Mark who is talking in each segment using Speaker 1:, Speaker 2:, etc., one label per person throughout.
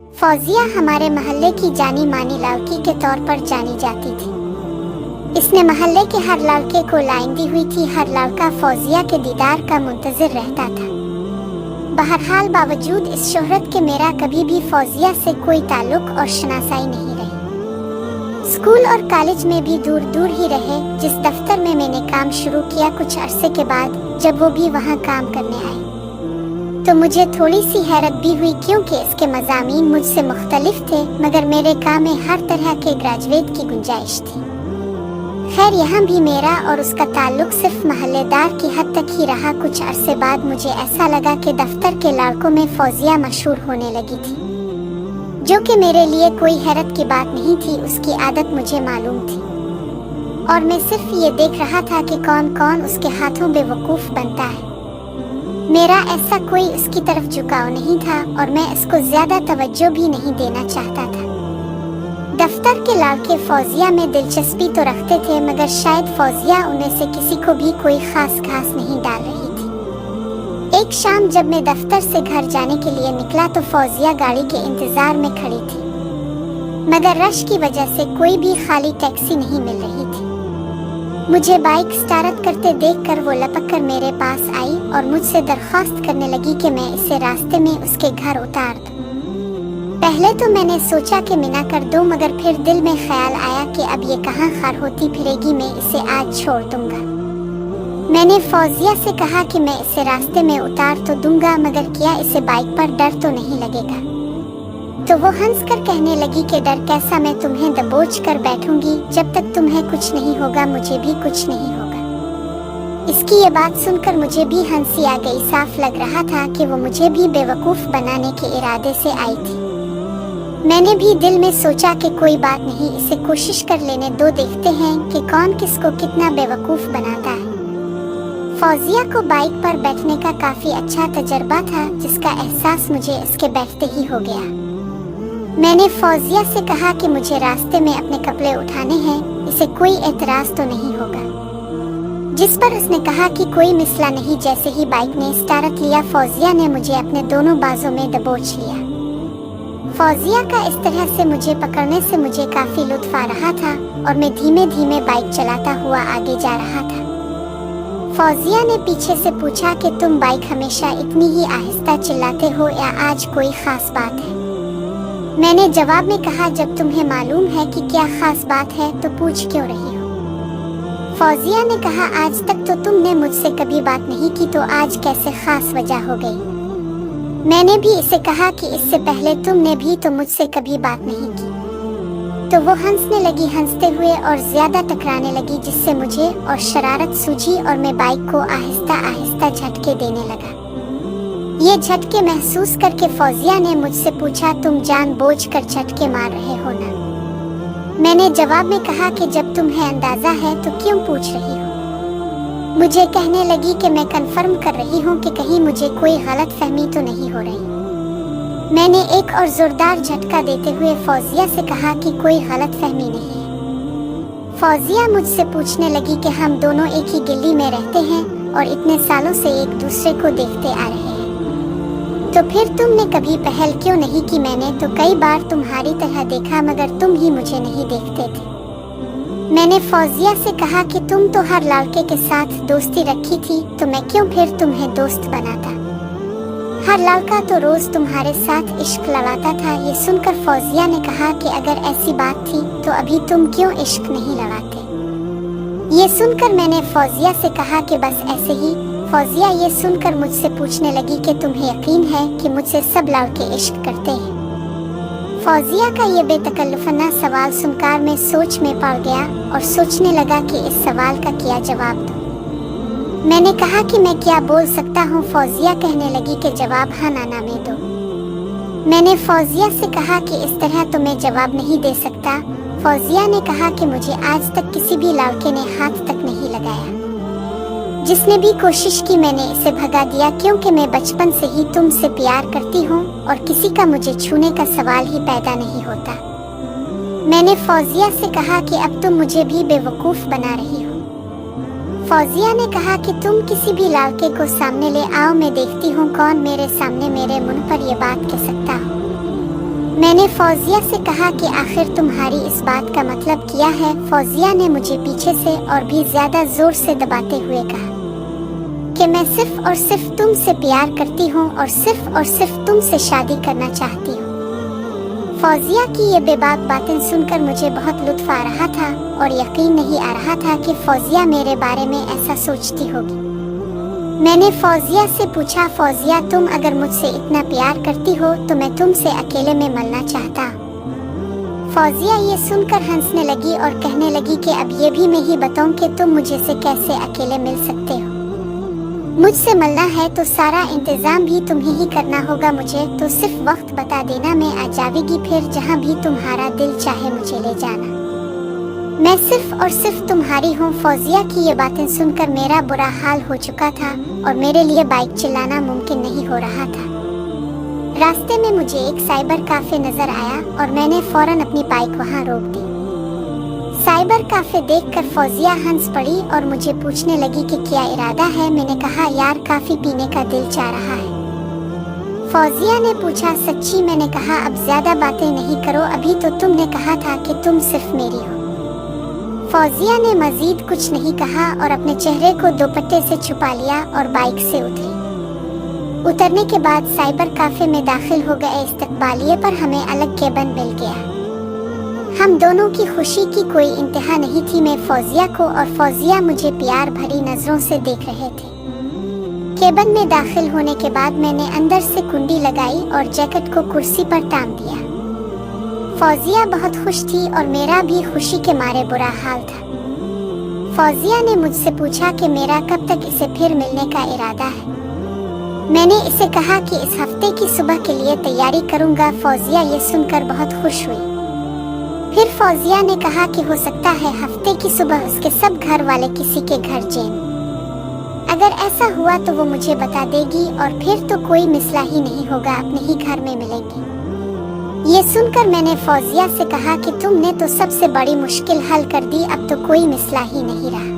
Speaker 1: फौजिया हमारे मोहल्ले की जानी मानी लड़की के तौर पर जानी जाती थी। इसने मोहल्ले के हर लड़के को लाइन दी हुई थी। हर लड़का फौजिया के दीदार का मुंतजिर रहता था। बहरहाल बावजूद इस शोहरत के मेरा कभी भी फौजिया से कोई ताल्लुक और शनासाई नहीं रही। स्कूल और कॉलेज में भी दूर दूर ही रहे। जिस दफ्तर में मैंने काम शुरू किया, कुछ अरसे के बाद जब वो भी वहाँ काम करने आई तो मुझे थोड़ी सी हैरत भी हुई, क्योंकि इसके मज़ामीन मुझसे मुख्तलिफ थे, मगर मेरे काम में हर तरह के ग्रेजुएट की गुंजाइश थी। खैर, यहाँ भी मेरा और उसका ताल्लुक सिर्फ महल्लेदार की हद तक ही रहा। कुछ अरसे बाद मुझे ऐसा लगा कि दफ्तर के लड़कों में फौजिया मशहूर होने लगी थी, जो कि मेरे लिए कोई हैरत की बात नहीं थी। उसकी आदत मुझे मालूम थी और मैं सिर्फ ये देख रहा था कि कौन कौन उसके हाथों बेवकूफ़ बनता है। मेरा ऐसा कोई उसकी तरफ झुकाव नहीं था और मैं इसको ज्यादा तवज्जो भी नहीं देना चाहता था। दफ्तर के लड़के फौजिया में दिलचस्पी तो रखते थे, मगर शायद फौजिया उनमें से किसी को भी कोई खास घास नहीं डाल रही थी। एक शाम जब मैं दफ्तर से घर जाने के लिए निकला तो फौजिया गाड़ी के इंतजार में खड़ी थी, मगर रश की वजह से कोई भी खाली टैक्सी नहीं मिल रही थी। मुझे बाइक स्टार्ट करते देखकर वो लपक कर मेरे पास आई और मुझसे दरख्वास्त करने लगी कि मैं इसे रास्ते में उसके घर उतार दूं। पहले तो मैंने सोचा कि मना कर दूं, मगर फिर दिल में ख्याल आया कि अब ये कहाँ खार होती फिरेगी, मैं इसे आज छोड़ दूंगा। मैंने फौजिया से कहा कि मैं इसे रास्ते में उतार तो दूंगा, मगर क्या इसे बाइक पर डर तो नहीं लगेगा? तो वो हंस कर कहने लगी कि डर कैसा, मैं तुम्हें दबोच कर बैठूंगी। जब तक तुम्हें कुछ नहीं होगा मुझे भी कुछ नहीं होगा। इसकी ये बात सुनकर मुझे भी हंसी आ गई। साफ लग रहा था कि वो मुझे भी बेवकूफ बनाने के इरादे से आई थी। मैंने भी दिल में सोचा कि कोई बात नहीं, इसे कोशिश कर लेने दो, देखते हैं कि कौन किसको कितना बेवकूफ बनाता है। फौजिया को बाइक पर बैठने का काफी अच्छा तजर्बा था, जिसका एहसास मुझे इसके बैठते ही हो गया। मैंने फौजिया से कहा कि मुझे रास्ते में अपने कपड़े उठाने हैं, इसे कोई एतराज तो नहीं होगा? जिस पर उसने कहा कि कोई मसला नहीं। जैसे ही बाइक ने स्टार्ट लिया, फौजिया ने मुझे अपने दोनों बाजों में दबोच लिया। फौजिया का इस तरह से मुझे पकड़ने से मुझे काफी लुत्फ आ रहा था और मैं धीमे धीमे बाइक चलाता हुआ आगे जा रहा था। फौजिया ने पीछे से पूछा कि तुम बाइक हमेशा इतनी ही आहिस्ता चलाते हो या आज कोई खास बात है? मैंने जवाब में कहा, जब तुम्हें मालूम है कि क्या खास बात है तो पूछ क्यों रही हो? फौजिया ने कहा, आज तक तो तुमने मुझसे कभी बात नहीं की, तो आज कैसे खास वजह हो गई? मैंने भी इसे कहा कि इससे पहले तुमने भी तो मुझसे कभी बात नहीं की। तो वो हंसने लगी, हंसते हुए और ज्यादा टकराने लगी, जिससे मुझे और शरारत सूझी और मैं बाइक को आहिस्ता आहिस्ता झटके देने लगा। ये झटके महसूस करके फौजिया ने मुझसे पूछा, तुम जानबूझकर झटके मार रहे हो ना? मैंने जवाब में कहा कि जब तुम्हें अंदाजा है तो क्यों पूछ रही हो? मुझे कहने लगी कि मैं कंफर्म कर रही हूँ कि कहीं मुझे कोई गलत फहमी तो नहीं हो रही। मैंने एक और जोरदार झटका देते हुए फौजिया से कहा कि कोई गलत फहमी नहीं है। फौजिया मुझसे पूछने लगी कि हम दोनों एक ही गली में रहते हैं और इतने सालों से एक दूसरे को देखते आ रहे हैं, तो फिर तुमने कभी पहल क्यों नहीं की? मैंने तो कई बार तुम्हारी तरह देखा, मगर तुम ही मुझे नहीं देखते थे। मैंने फौजिया से कहा कि तुम तो हर लड़के के साथ दोस्ती रखी थी, तो मैं क्यों फिर तुम्हें दोस्त बनाता? हर लड़का तो रोज तुम्हारे साथ इश्क लड़ाता था। ये सुनकर फौजिया ने कहा कि अगर ऐसी बात थी तो अभी तुम क्यों इश्क नहीं लड़ाते? ये सुनकर मैंने फौजिया से कहा कि बस ऐसे ही। फौजिया ये सुनकर मुझसे पूछने लगी कि तुम्हें यकीन है कि मुझसे सब लड़के इश्क करते हैं? फौजिया का ये बेतकल्लुफ़ाना सवाल सुनकर मैं सोच में पड़ गया और सोचने लगा कि इस सवाल का क्या जवाब दूं। मैंने कहा कि मैं क्या बोल सकता हूँ? फौजिया कहने लगी कि जवाब हाँ ना में दो। मैंने फौजिया से कहा कि इस तरह तो मैं जवाब नहीं दे सकता। फौजिया ने कहा कि मुझे आज तक किसी भी लड़के ने हाथ तक नहीं लगाया। जिसने भी कोशिश की मैंने इसे भगा दिया, क्योंकि मैं बचपन से ही तुमसे प्यार करती हूँ और किसी का मुझे छूने का सवाल ही पैदा नहीं होता। मैंने फौजिया से कहा कि अब तुम मुझे भी बेवकूफ बना रही हो। फौजिया ने कहा कि तुम किसी भी लड़के को सामने ले आओ, मैं देखती हूँ कौन मेरे सामने मेरे मुंह पर ये बात कह सकता हो। फौजिया से कहा कि आखिर तुम्हारी इस बात का मतलब क्या है। फौजिया ने मुझे पीछे से और भी ज्यादा जोर से दबाते हुए कहा कि मैं सिर्फ और सिर्फ तुमसे प्यार करती हूँ और सिर्फ तुमसे शादी करना चाहती हूँ। फौजिया की ये बेबाक बातें सुनकर मुझे बहुत लुत्फ आ रहा था और यकीन नहीं आ रहा था कि फौजिया मेरे बारे में ऐसा सोचती होगी। मैंने फौजिया से पूछा, फौजिया तुम अगर मुझसे इतना प्यार करती हो तो मैं तुमसे अकेले में मिलना चाहता। फौजिया ये सुनकर हंसने लगी और कहने लगी कि अब ये भी मैं ही बताऊं कि तुम मुझे से कैसे अकेले मिल सकते हो। मुझसे मिलना है तो सारा इंतजाम भी तुम्हें ही करना होगा। मुझे तो सिर्फ वक्त बता देना, मैं आ जाएगी, फिर जहाँ भी तुम्हारा दिल चाहे मुझे ले जाना। मैं सिर्फ और सिर्फ तुम्हारी हूँ। फौजिया की ये बातें सुनकर मेरा बुरा हाल हो चुका था और मेरे लिए बाइक चलाना मुमकिन नहीं हो रहा था। रास्ते में मुझे एक साइबर काफे नजर आया और मैंने फौरन अपनी बाइक वहाँ रोक दी। साइबर काफे देखकर फौजिया हंस पड़ी और मुझे पूछने लगी कि क्या इरादा है। मैंने कहा, यार काफी पीने का दिल चाह रहा है। फौजिया ने पूछा, सच्ची? मैंने कहा, अब ज्यादा बातें नहीं करो, अभी तो तुमने कहा था कि तुम सिर्फ मेरी हो। फौजिया ने मजीद कुछ नहीं कहा और अपने चेहरे को दुपट्टे से छुपा लिया और बाइक से उतरी। उतरने के बाद साइबर काफे में दाखिल हो गए। इस्तकबालिये पर हमें अलग केबिन मिल गया। हम दोनों की खुशी की कोई इंतहा नहीं थी। मैं फौजिया को और फौजिया मुझे प्यार भरी नजरों से देख रहे थे। केबिन में दाखिल होने के बाद मैंने अंदर से कुंडी लगाई और जैकेट को कुर्सी पर टांग दिया। फौजिया बहुत खुश थी और मेरा भी खुशी के मारे बुरा हाल था। फौजिया ने मुझसे पूछा कि मेरा कब तक इसे फिर मिलने का इरादा है। मैंने इसे कहा कि इस हफ्ते की सुबह के लिए तैयारी करूंगा। फौजिया ये सुनकर बहुत खुश हुई। फिर फौजिया ने कहा कि हो सकता है हफ्ते की सुबह उसके सब घर वाले किसी के घर जाएं। अगर ऐसा हुआ तो वो मुझे बता देगी और फिर तो कोई मसला ही नहीं होगा, अपने ही घर में मिलेंगे। ये सुनकर मैंने फौजिया से कहा कि तुमने तो सबसे बड़ी मुश्किल हल कर दी, अब तो कोई मसला ही नहीं रहा।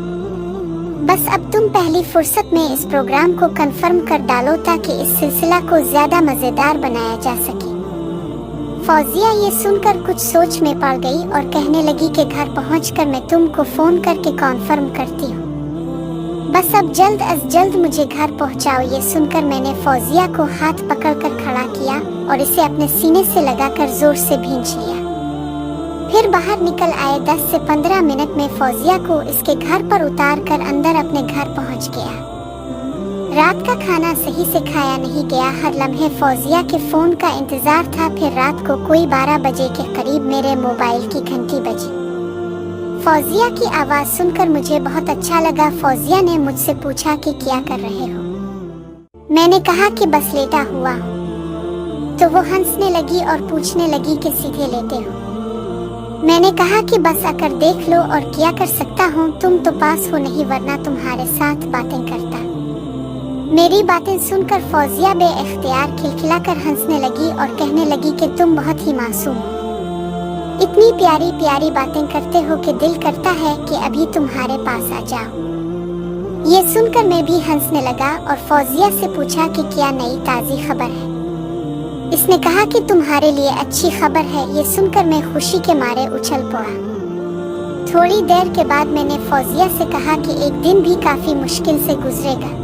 Speaker 1: बस अब तुम पहली फुर्सत में इस प्रोग्राम को कंफर्म कर डालो ताकि इस सिलसिला को ज्यादा मजेदार बनाया जा सके। फौजिया ये सुनकर कुछ सोच में पड़ गई और कहने लगी कि घर पहुंचकर मैं तुमको फोन करके कॉन्फर्म करती हूँ। बस अब जल्द अज जल्द मुझे घर पहुंचाओ। ये सुनकर मैंने फौजिया को हाथ पकड़कर खड़ा किया और इसे अपने सीने से लगाकर जोर से भींच लिया। फिर बाहर निकल आए। 10 से 15 मिनट में फौजिया को इसके घर पर उतार कर अंदर अपने घर पहुंच गया। रात का खाना सही से खाया नहीं गया। हर लम्हे फौजिया के फोन का इंतजार था। फिर रात को कोई 12 बजे के करीब मेरे मोबाइल की घंटी बजी। फौजिया की आवाज सुनकर मुझे बहुत अच्छा लगा। फौजिया ने मुझसे पूछा कि क्या कर रहे हो। मैंने कहा कि बस लेटा हुआ हूँ। तो वो हंसने लगी और पूछने लगी कि सीधे लेटे हो। मैंने कहा कि बस आकर देख लो और क्या कर सकता हूँ, तुम तो पास हो नहीं, वरना तुम्हारे साथ बातें करता। मेरी बातें सुनकर फौजिया बेइख्तियार खिलखिलाकर हंसने लगी और कहने लगी कि तुम बहुत ही मासूम हो, इतनी प्यारी प्यारी बातें करते हो कि दिल करता है कि अभी तुम्हारे पास आ जाओ। ये सुनकर मैं भी हंसने लगा और फौजिया से पूछा कि क्या नई ताज़ी खबर है। इसने कहा कि तुम्हारे लिए अच्छी खबर है। ये सुनकर मैं खुशी के मारे उछल पड़ा। थोड़ी देर के बाद मैंने फौजिया से कहा कि एक दिन भी काफी मुश्किल से गुजरेगा।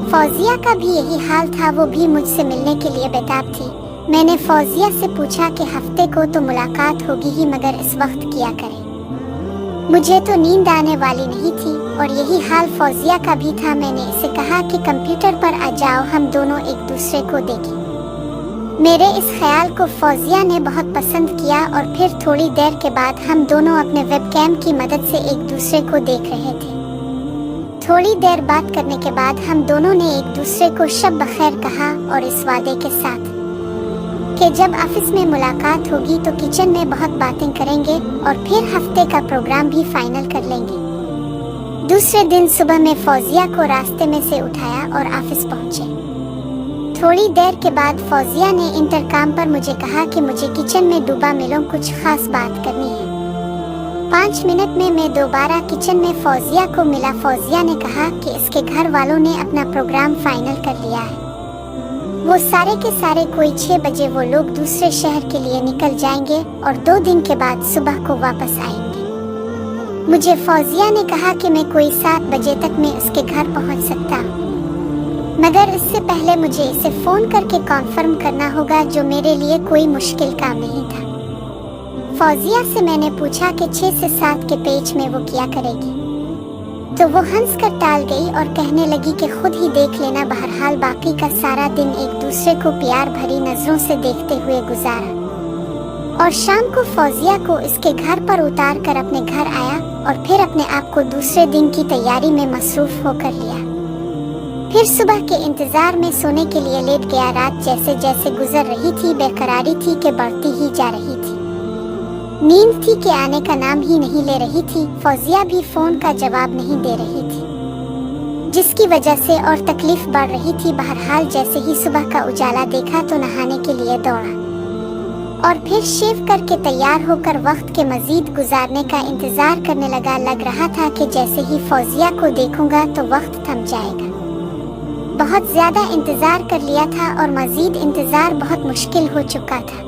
Speaker 1: फौजिया का भी यही हाल था, वो भी मुझसे मिलने के लिए बेताब थी। मैंने फौजिया से पूछा कि हफ्ते को तो मुलाकात होगी ही, मगर इस वक्त क्या करें। मुझे तो नींद आने वाली नहीं थी और यही हाल फौजिया का भी था। मैंने इसे कहा कि कंप्यूटर पर आ जाओ, हम दोनों एक दूसरे को देखें। मेरे इस ख्याल को फौजिया ने बहुत पसंद किया और फिर थोड़ी देर के बाद हम दोनों अपने वेबकैम की मदद से एक दूसरे को देख रहे थे। थोड़ी देर बात करने के बाद हम दोनों ने एक दूसरे को शब बखैर कहा और इस वादे के साथ कि जब ऑफिस में मुलाकात होगी तो किचन में बहुत बातें करेंगे और फिर हफ्ते का प्रोग्राम भी फाइनल कर लेंगे। दूसरे दिन सुबह में फौजिया को रास्ते में से उठाया और ऑफिस पहुंचे। थोड़ी देर के बाद फौजिया ने इंटरकॉम पर मुझे कहा कि मुझे किचन में डूबा मिलूं, कुछ खास बात करनी है। 5 मिनट में मैं दोबारा किचन में फौजिया को मिला। फौजिया ने कहा कि इसके घर वालों ने अपना प्रोग्राम फाइनल कर लिया है। वो सारे के सारे कोई 6 बजे वो लोग दूसरे शहर के लिए निकल जाएंगे और 2 दिन के बाद सुबह को वापस आएंगे। मुझे फौजिया ने कहा कि मैं कोई 7 बजे तक मैं उसके घर पहुंच सकता हूँ, मगर इससे पहले मुझे इसे फोन करके कॉन्फर्म करना होगा, जो मेरे लिए कोई मुश्किल काम नहीं था। फौजिया से मैंने पूछा कि 6 से 7 के पेज में वो क्या करेगी, तो वो हंस कर टाल गई और कहने लगी कि खुद ही देख लेना। बहरहाल बाकी का सारा दिन एक दूसरे को प्यार भरी नजरों से देखते हुए गुजारा और शाम को फौजिया को इसके घर पर उतार कर अपने घर आया और फिर अपने आप को दूसरे दिन की तैयारी में मसरूफ होकर लिया। फिर सुबह के इंतजार में सोने के लिए लेट गया। रात जैसे जैसे गुजर रही थी बेकरारी थी कि बढ़ती ही जा रही थी। नींद थी कि आने का नाम ही नहीं ले रही थी। फौजिया भी फोन का जवाब नहीं दे रही थी, जिसकी वजह से और तकलीफ बढ़ रही थी। बहरहाल जैसे ही सुबह का उजाला देखा तो नहाने के लिए दौड़ा और फिर शेव करके तैयार होकर वक्त के मजीद गुजारने का इंतजार करने लगा। लग रहा था कि जैसे ही फौजिया को देखूंगा तो वक्त थम जाएगा। बहुत ज्यादा इंतजार कर लिया था और मजीद इंतजार बहुत मुश्किल हो चुका था।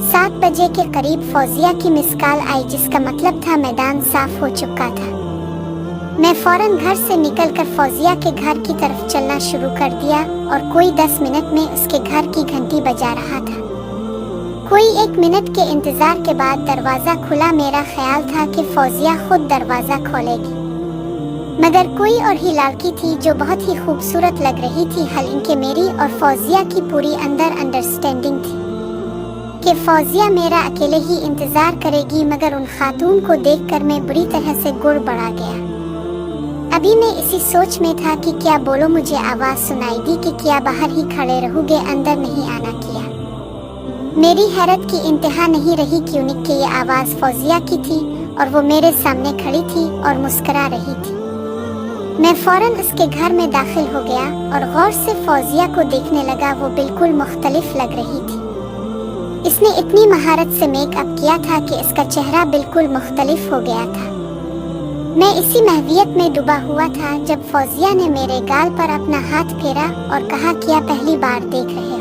Speaker 1: 7 बजे के करीब फौजिया की मिस कॉल आई, जिसका मतलब था मैदान साफ हो चुका था। मैं फौरन घर से निकलकर फौजिया के घर की तरफ चलना शुरू कर दिया और कोई 10 मिनट में उसके घर की घंटी बजा रहा था। कोई 1 मिनट के इंतजार के बाद दरवाजा खुला। मेरा ख्याल था कि फौजिया खुद दरवाजा खोलेगी, मगर कोई और ही लड़की थी जो बहुत ही खूबसूरत लग रही थी। हालांकि मेरी और फौजिया की पूरी अंडरस्टैंडिंग थी कि फौजिया मेरा अकेले ही इंतजार करेगी, मगर उन खातून को देखकर मैं बुरी तरह से गुड़ बढ़ा गया। अभी मैं इसी सोच में था कि क्या बोलो। मुझे आवाज सुनाई दी कि क्या बाहर ही खड़े रहोगे, अंदर नहीं आना किया। मेरी हैरत की इंतहा नहीं रही क्योंकि ये आवाज फौजिया की थी और वो मेरे सामने खड़ी थी और मुस्कुरा रही थी। मैं फौरन उसके घर में दाखिल हो गया और गौर से फौजिया को देखने लगा। वो बिल्कुल मुख्तलिफ लग रही थी। इसने इतनी महारत से मेकअप किया था कि इसका चेहरा बिल्कुल मुख्तलिफ हो गया था। मैं इसी महवियत में डूबा हुआ था जब फौजिया ने मेरे गाल पर अपना हाथ फेरा और कहा, क्या पहली बार देख रहे हो?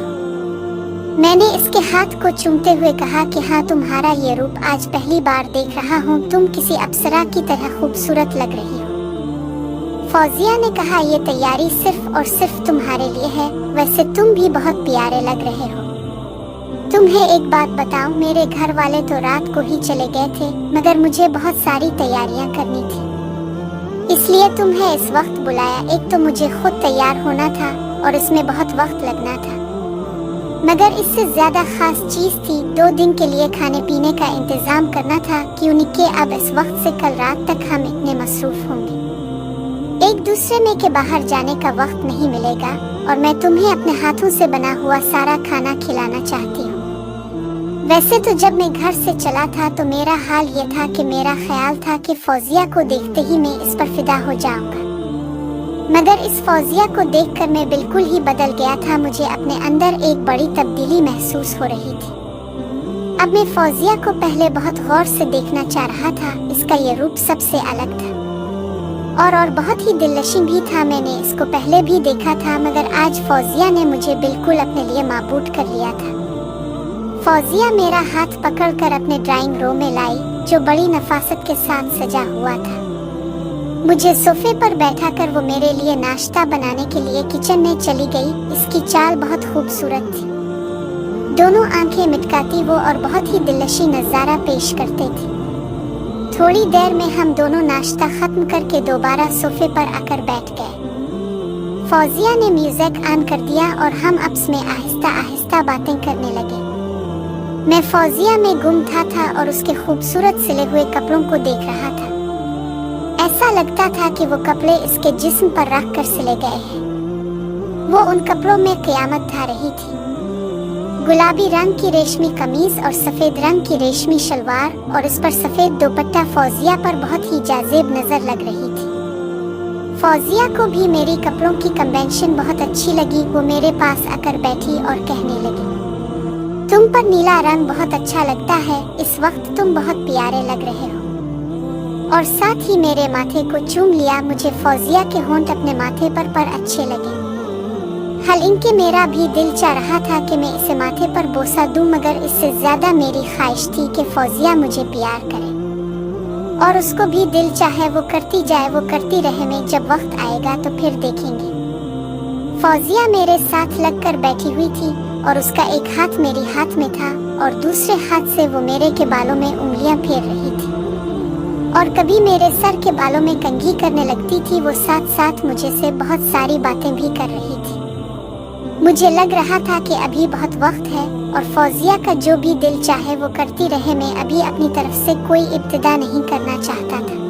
Speaker 1: मैंने इसके हाथ को चूमते हुए कहा कि हाँ, तुम्हारा ये रूप आज पहली बार देख रहा हूँ। तुम किसी अप्सरा की तरह खूबसूरत लग रही हो। फौजिया ने कहा, ये तैयारी सिर्फ और सिर्फ तुम्हारे लिए है। वैसे तुम भी बहुत प्यारे लग रहे हो। तुम्हें एक बात बताऊं, मेरे घर वाले तो रात को ही चले गए थे, मगर मुझे बहुत सारी तैयारियां करनी थी, इसलिए तुम्हें इस वक्त बुलाया। एक तो मुझे खुद तैयार होना था और इसमें बहुत वक्त लगना था, मगर इससे ज्यादा खास चीज थी 2 दिन के लिए खाने पीने का इंतजाम करना था, क्योंकि अब इस वक्त से कल रात तक हम इतने मसरूफ होंगे एक दूसरे में के बाहर जाने का वक्त नहीं मिलेगा और मैं तुम्हें अपने हाथों से बना हुआ सारा खाना खिलाना चाहती हूँ। वैसे तो जब मैं घर से चला था तो मेरा हाल ये था कि मेरा ख्याल था कि फौजिया को देखते ही मैं इस पर फिदा हो जाऊंगा, मगर इस फौजिया को देखकर मैं बिल्कुल ही बदल गया था। मुझे अपने अंदर एक बड़ी तब्दीली महसूस हो रही थी। अब मैं फौजिया को पहले बहुत गौर से देखना चाह रहा था। इसका ये रूप सबसे अलग था और बहुत ही दिलनशीं भी था। मैंने इसको पहले भी देखा था, मगर आज फौजिया ने मुझे बिल्कुल अपने लिए माबूद कर लिया था। फौजिया मेरा हाथ पकड़कर अपने ड्राइंग रूम में लाई, जो बड़ी नफासत के साथ सजा हुआ था। मुझे सोफे पर बैठाकर वो मेरे लिए नाश्ता बनाने के लिए किचन में चली गई। इसकी चाल बहुत खूबसूरत थी। दोनों आंखें मिटकाती वो और बहुत ही दिलनशीं नजारा पेश करते थे। थोड़ी देर में हम दोनों नाश्ता खत्म करके दोबारा सोफे पर आकर बैठ गए। फौजिया ने म्यूजिक ऑन कर दिया और हम आपस में आहिस्ता आहिस्ता बातें करने लगे। मैं फौजिया में गुम था और उसके खूबसूरत सिले हुए कपड़ों को देख रहा था। ऐसा लगता था कि वो कपड़े इसके जिस्म पर रख कर सिले गए हैं। वो उन कपड़ों में क़यामत ढा रही थी। गुलाबी रंग की रेशमी कमीज और सफेद रंग की रेशमी शलवार और इस पर सफेद दुपट्टा फौजिया पर बहुत ही जाज़िब नजर लग रही थी। फौजिया को भी मेरी कपड़ों की कन्वेंशन बहुत अच्छी लगी। वो मेरे पास आकर बैठी और कहने लगी, तुम पर नीला रंग बहुत अच्छा लगता है। इस वक्त तुम बहुत प्यारे लग रहे हो। और साथ ही मेरे माथे को चूम लिया। मुझे फौजिया के होंठ अपने माथे पर अच्छे लगे। हालांकि मेरा भी दिल चाह रहा था कि मैं इसे माथे पर बोसा दूं, मगर इससे ज्यादा मेरी ख्वाहिश थी कि फौजिया मुझे प्यार करे और उसको भी दिल चाहे वो करती जाए, वो करती रहे। मैं जब वक्त आएगा तो फिर देखेंगे। फौजिया मेरे साथ लगकर बैठी हुई थी और उसका एक हाथ मेरे हाथ में था और दूसरे हाथ से वो मेरे के बालों में उंगलियां फेर रही थी और कभी मेरे सर के बालों में कंघी करने लगती थी। वो साथ साथ मुझे से बहुत सारी बातें भी कर रही थी। मुझे लग रहा था कि अभी बहुत वक्त है और फौजिया का जो भी दिल चाहे वो करती रहे। मैं अभी अपनी तरफ से कोई इब्तिदा नहीं करना चाहता था।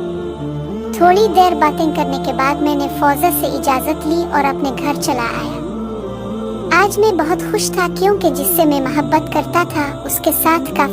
Speaker 1: थोड़ी देर बातें करने के बाद मैंने फौजा से इजाजत ली और अपने घर चला आया। आज मैं बहुत खुश था क्योंकि जिससे मैं मोहब्बत करता था उसके साथ का